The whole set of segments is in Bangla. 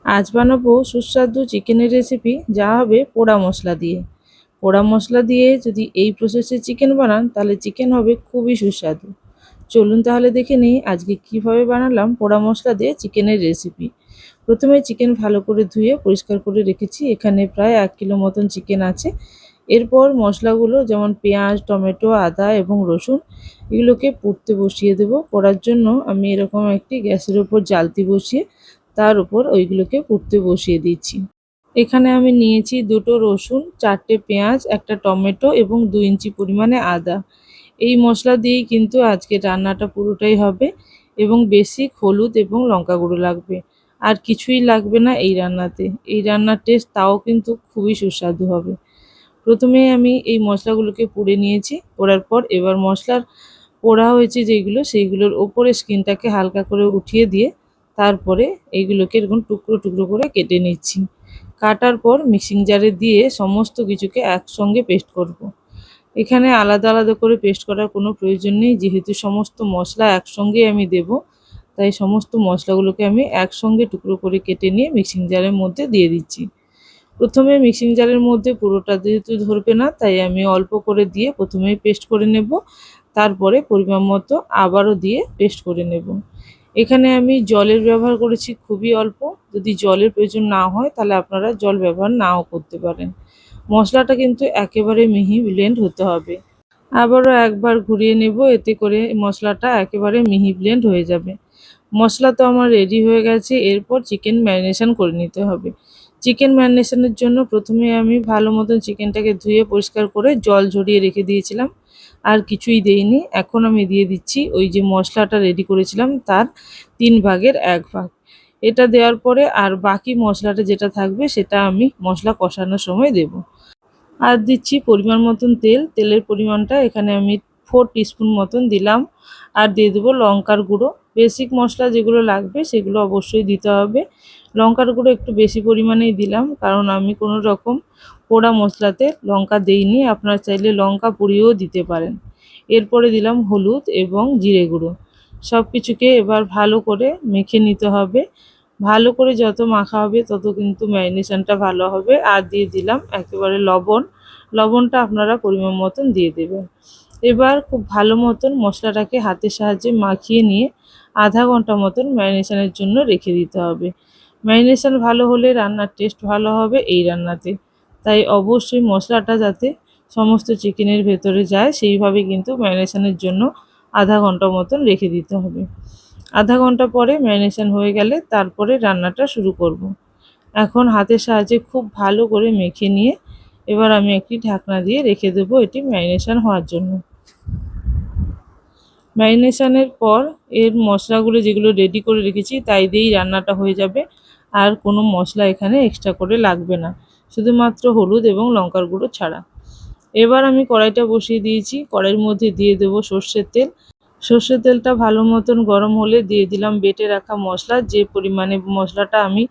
আজ বানাবো সুস্বাদু চিকেনের রেসিপি, যা হবে পোড়া মশলা দিয়ে। পোড়া মশলা দিয়ে যদি এই প্রসেসে চিকেন বানান তাহলে চিকেন হবে খুবই সুস্বাদু। চলুন তাহলে দেখে নিই আজকে কিভাবে বানালাম পোড়া মশলা দিয়ে চিকেনের রেসিপি। প্রথমে চিকেন ভালো করে ধুয়ে পরিষ্কার করে রেখেছি। এখানে প্রায় 1 কিলো মতন চিকেন আছে। এরপর মশলাগুলো যেমন পেঁয়াজ, টমেটো, আদা এবং রসুন এগুলোকে পুড়তে বসিয়ে দেব। পোড়ার জন্য আমি এরকম একটি গ্যাসের উপর জ্বালতি বসিয়ে তার উপর ওইগুলোকে পুড়তে বসিয়ে দিচ্ছি। এখানে আমি নিয়েছি 2টো রসুন, 4টে পেঁয়াজ, একটা টমেটো এবং 2 ইঞ্চি পরিমাণে আদা। এই মশলা দিয়েই কিন্তু আজকে রান্নাটা পুরোটাই হবে এবং বেসিক হলুদ এবং লঙ্কা গুঁড়ো লাগবে। আর কিছুই লাগবে না এই রান্নাতে। এই রান্নার টেস্ট তাও কিন্তু খুবই সুস্বাদু হবে। প্রথমে আমি এই মশলাগুলোকে পুড়ে নিয়েছি। পোড়ার পর এবার মশলার পোড়া হয়েছে যেইগুলো সেইগুলোর ওপরে স্কিনটাকে হালকা করে উঠিয়ে দিয়ে তারপরে এইগুলোকে এরকম টুকরো টুকরো করে কেটে নিচ্ছি। কাটার পর মিক্সিং জারে দিয়ে সমস্ত কিছুকে একসঙ্গে পেস্ট করব। এখানে আলাদা আলাদা করে পেস্ট করার কোনো প্রয়োজন নেই, যেহেতু সমস্ত মশলা একসঙ্গে আমি দেব। তাই সমস্ত মশলাগুলোকে আমি একসঙ্গে টুকরো করে কেটে নিয়ে মিক্সিং জারের মধ্যে দিয়ে দিচ্ছি। প্রথমে মিক্সিং জারের মধ্যে পুরোটা যেহেতু ধরবে না, তাই আমি অল্প করে দিয়ে প্রথমেই পেস্ট করে নেব। তারপরে পরিমাণ মতো আবারও দিয়ে পেস্ট করে নেব। এখানে আমি জলের ব্যবহার করেছি খুবই অল্প। যদি জলের প্রয়োজন না হয় তাহলে আপনারা জল ব্যবহার নাও করতে পারেন। মশলাটা কিন্তু একেবারে মিহি ব্লেন্ড হতে হবে। আবারও একবার ঘুরিয়ে নেব, এতে করে মশলাটা একেবারে মিহি ব্লেন্ড হয়ে যাবে। মশলা তো আমার রেডি হয়ে গেছে। এরপর চিকেন ম্যারিনেশন করে নিতে হবে। চিকেন ম্যারিনেশনের জন্য প্রথমে আমি ভালো মতন চিকেনটাকে ধুয়ে পরিষ্কার করে জল ঝরিয়ে রেখে দিয়েছিলাম। আর কিছুই দেইনি। এখন আমি দিয়ে দিচ্ছি ওই যে মশলাটা রেডি করেছিলাম তার 3 ভাগের 1 ভাগ। এটা দেওয়ার পরে আর বাকি মশলাটা যেটা থাকবে সেটা আমি মশলা কষানোর সময় দেব। আর দিচ্ছি পরিমাণ মতন তেল। তেলের পরিমাণটা এখানে আমি 4 টিস্পুন মতন দিলাম। আর দিয়ে দেবো লঙ্কার গুঁড়ো। বেসিক মশলা যেগুলো লাগবে সেগুলো অবশ্যই দিতে হবে। লঙ্কার গুঁড়ো একটু বেশি পরিমাণেই দিলাম, কারণ আমি কোনো রকম পোড়া মশলাতে লঙ্কা দেইনি। আপনারা চাইলে লঙ্কা পুড়িয়েও দিতে পারেন। এরপরে দিলাম হলুদ এবং জিরে গুঁড়ো। সব কিছুকে এবার ভালো করে মেখে নিতে হবে। ভালো করে যত মাখা হবে তত কিন্তু ম্যারিনেশনটা ভালো হবে। আর দিয়ে দিলাম একেবারে লবণ। লবণটা আপনারা পরিমাণ মতন দিয়ে দেবেন। এবার খুব ভালো মতন মশলাটাকে হাতের সাহায্যে মাখিয়ে নিয়ে আধা ঘন্টা মতন ম্যারিনেশনের জন্য রেখে দিতে হবে। ম্যারিনেশন ভালো হলে রান্নার টেস্ট ভালো হবে এই রান্নাতে। তাই অবশ্যই মশলাটা যাতে সমস্ত চিকেনের ভেতরে যায় সেইভাবে কিন্তু ম্যারিনেশনের জন্য আধা ঘন্টা মতন রেখে দিতে হবে। আধা ঘন্টা পরে ম্যারিনেশন হয়ে গেলে তারপরে রান্নাটা শুরু করব। এখন হাতের সাহায্যে খুব ভালো করে মেখে নিয়ে এবার আমি একটি ঢাকনা দিয়ে রেখে দেবো এটি ম্যারিনেশন হওয়ার জন্য। ম্যারিনেশনের পর এর মশলাগুলো যেগুলো রেডি করে রেখেছি তাই দিয়েই রান্নাটা হয়ে যাবে। আর কোনো মশলা এখানে এক্সট্রা করে লাগবে না, শুধুমাত্র হলুদ এবং লঙ্কার গুঁড়ো ছাড়া। এবার আমি কড়াইটা বসিয়ে দিয়েছি। কড়াইয়ের মধ্যে দিয়ে দেবো সর্ষের তেল। সর্ষের তেলটা ভালো মতন গরম হলে দিয়ে দিলাম বেটে রাখা মশলা। যে পরিমাণে মশলাটা আমি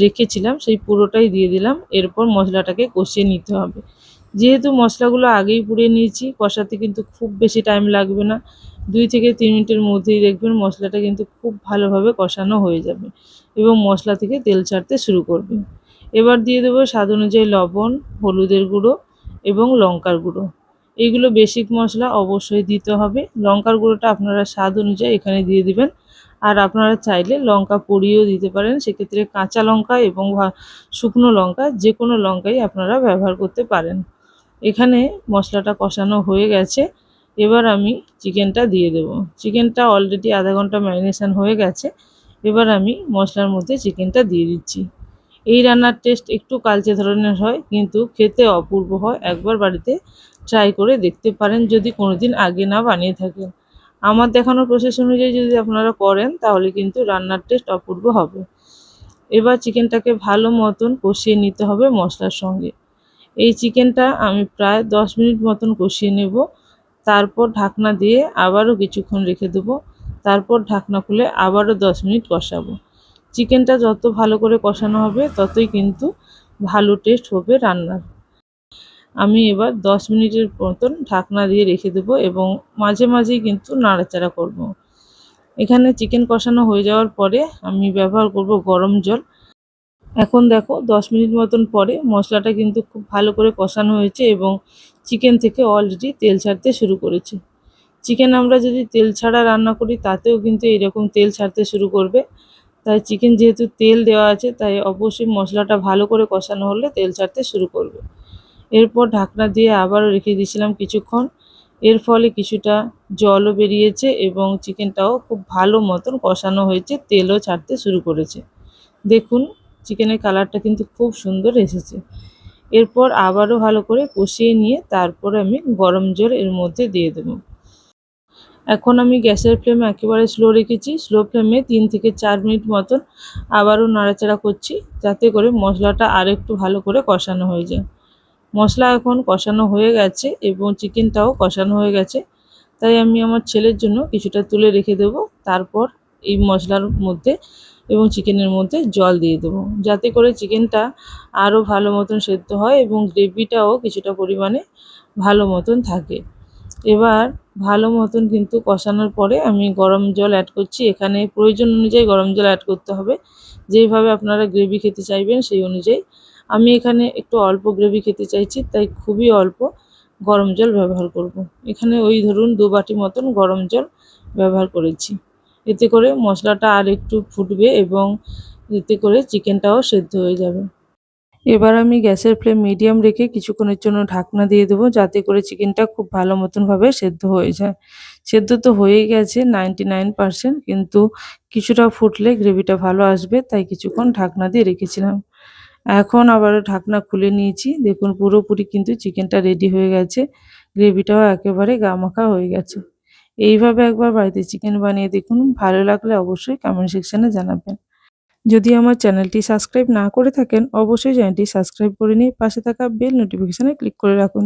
রেখেছিলাম সেই পুরোটাই দিয়ে দিলাম। এরপর মশলাটাকে কষিয়ে নিতে হবে। যেহেতু মশলাগুলো আগেই পুড়িয়ে নিয়েছি, কষাতে কিন্তু খুব বেশি টাইম লাগবে না। 2 থেকে 3 মিনিটের মধ্যেই দেখবেন মশলাটা কিন্তু খুব ভালোভাবে কষানো হয়ে যাবে এবং মশলা থেকে তেল ছাড়তে শুরু করবে। এবার দিয়ে দেবো স্বাদ অনুযায়ী লবণ, হলুদের গুঁড়ো এবং লঙ্কার গুঁড়ো। এগুলো বেসিক মশলা অবশ্যই দিতে হবে। লঙ্কার গুঁড়োটা আপনারা স্বাদ অনুযায়ী এখানে দিয়ে দিবেন। আর আপনারা চাইলে লঙ্কা পুড়িয়েও দিতে পারেন। সেক্ষেত্রে কাঁচা লঙ্কা এবং শুকনো লঙ্কা যে কোনো লঙ্কাই আপনারা ব্যবহার করতে পারেন। এখানে মশলাটা কষানো হয়ে গেছে। এবার আমি চিকেনটা দিয়ে দেবো। চিকেনটা অলরেডি আধা ঘন্টা ম্যারিনেশন হয়ে গেছে। এবার আমি মশলার মধ্যে চিকেনটা দিয়ে দিচ্ছি। এই রান্নার টেস্ট একটু কালচে ধরনের হয়, কিন্তু খেতে অপূর্ব হয়। একবার বাড়িতে ট্রাই করে দেখতে পারেন যদি কোনোদিন আগে না বানিয়ে থাকেন। আমার দেখানো প্রসেস অনুযায়ী যদি আপনারা করেন তাহলে কিন্তু রান্নার টেস্ট অপূর্ব হবে। এবার চিকেনটাকে ভালো মতন কষিয়ে নিতে হবে মশলার সঙ্গে। এই চিকেনটা আমি প্রায় 10 মিনিট মতন কষিয়ে নেব। তারপর ঢাকনা দিয়ে আবারও কিছুক্ষণ রেখে দেবো। তারপর ঢাকনা খুলে আবারও 10 মিনিট কষাবো। চিকেনটা যত ভালো করে কষানো হবে ততই কিন্তু ভালো টেস্ট হবে রান্নার। আমি এবার 10 মিনিটের মতন ঢাকনা দিয়ে রেখে দেবো এবং মাঝে মাঝেই কিন্তু নাড়াচাড়া করব। এখানে চিকেন কষানো হয়ে যাওয়ার পরে আমি ব্যবহার করব গরম জল। এখন দেখো 10 মিনিট মতন পরে মশলাটা কিন্তু খুব ভালো করে কষানো হয়েছে এবং চিকেন থেকে অলরেডি তেল ছাড়তে শুরু করেছে। চিকেন আমরা যদি তেল ছাড়া রান্না করি তাতেও কিন্তু এরকম তেল ছাড়তে শুরু করবে। তাই চিকেন যেহেতু তেল দেওয়া আছে তাই অবশ্যই মশলাটা ভালো করে কষানো হলে তেল ছাড়তে শুরু করবে। এরপর ঢাকনা দিয়ে আবারও রেখে দিয়েছিলাম কিছুক্ষণ। এর ফলে কিছুটা জলও বেরিয়েছে এবং চিকেনটাও খুব ভালো মতন কষানো হয়েছে, তেলও ছাড়তে শুরু করেছে। দেখুন চিকেনের কালারটা কিন্তু খুব সুন্দর এসেছে। এরপর আবারও ভালো করে কষিয়ে নিয়ে তারপরে আমি গরম জল এর মধ্যে দিয়ে দেবো। এখন আমি গ্যাসের ফ্লেম একেবারে স্লো রেখেছি। স্লো ফ্লেমে 3 থেকে 4 মিনিট মতন আবারও নাড়াচাড়া করছি, যাতে করে মশলাটা আরেকটু ভালো করে কষানো হয়ে যায়। মশলা এখন কষানো হয়ে গেছে এবং চিকেনটাও কষানো হয়ে গেছে। তাই আমি আমার ছেলের জন্য কিছুটা তুলে রেখে দেবো। তারপর এই মশলার মধ্যে এবং চিকেনের মধ্যে জল দিয়ে দেবো, যাতে করে চিকেনটা আরও ভালো মতন সেদ্ধ হয় এবং গ্রেভিটাও কিছুটা পরিমাণে ভালো মতন থাকে। এবার ভালো মতন কিন্তু কষানোর পরে আমি গরম জল অ্যাড করছি। এখানে প্রয়োজন অনুযায়ী গরম জল অ্যাড করতে হবে। যেইভাবে আপনারা গ্রেভি খেতে চাইবেন সেই অনুযায়ী। আমি এখানে একটু অল্প গ্রেভি খেতে চাইছি, তাই খুবই অল্প গরম জল ব্যবহার করব। এখানে ওই ধরুন 2 বাটি মতন গরম জল ব্যবহার করেছি। এতে করে মশলাটা আর একটু ফুটবে এবং এতে করে চিকেনটাও সেদ্ধ হয়ে যাবে। এবার আমি গ্যাসের ফ্লেম মিডিয়াম রেখে কিছুক্ষণের জন্য ঢাকনা দিয়ে দেবো, যাতে করে চিকেনটা খুব ভালো মতনভাবে সেদ্ধ হয়ে যায়। সেদ্ধ তো হয়েই গেছে 99%, কিন্তু কিছুটা ফুটলে গ্রেভিটা ভালো আসবে, তাই কিছুক্ষণ ঢাকনা দিয়ে রেখেছিলাম। এখন আবারও ঢাকনা খুলে নিয়েছি। দেখুন পুরোপুরি কিন্তু চিকেনটা রেডি হয়ে গেছে। গ্রেভিটাও একেবারে গামাখা হয়ে গেছে। এইভাবে একবার বাড়িতে চিকেন বানিয়ে দেখুন। ভালো লাগলে অবশ্যই কমেন্ট সেকশনে জানাবেন। যদি আমার চ্যানেলটি সাবস্ক্রাইব না করে থাকেন অবশ্যই চ্যানেলটি সাবস্ক্রাইব করে নিয়ে পাশে থাকা বেল নোটিফিকেশনে ক্লিক করে রাখুন।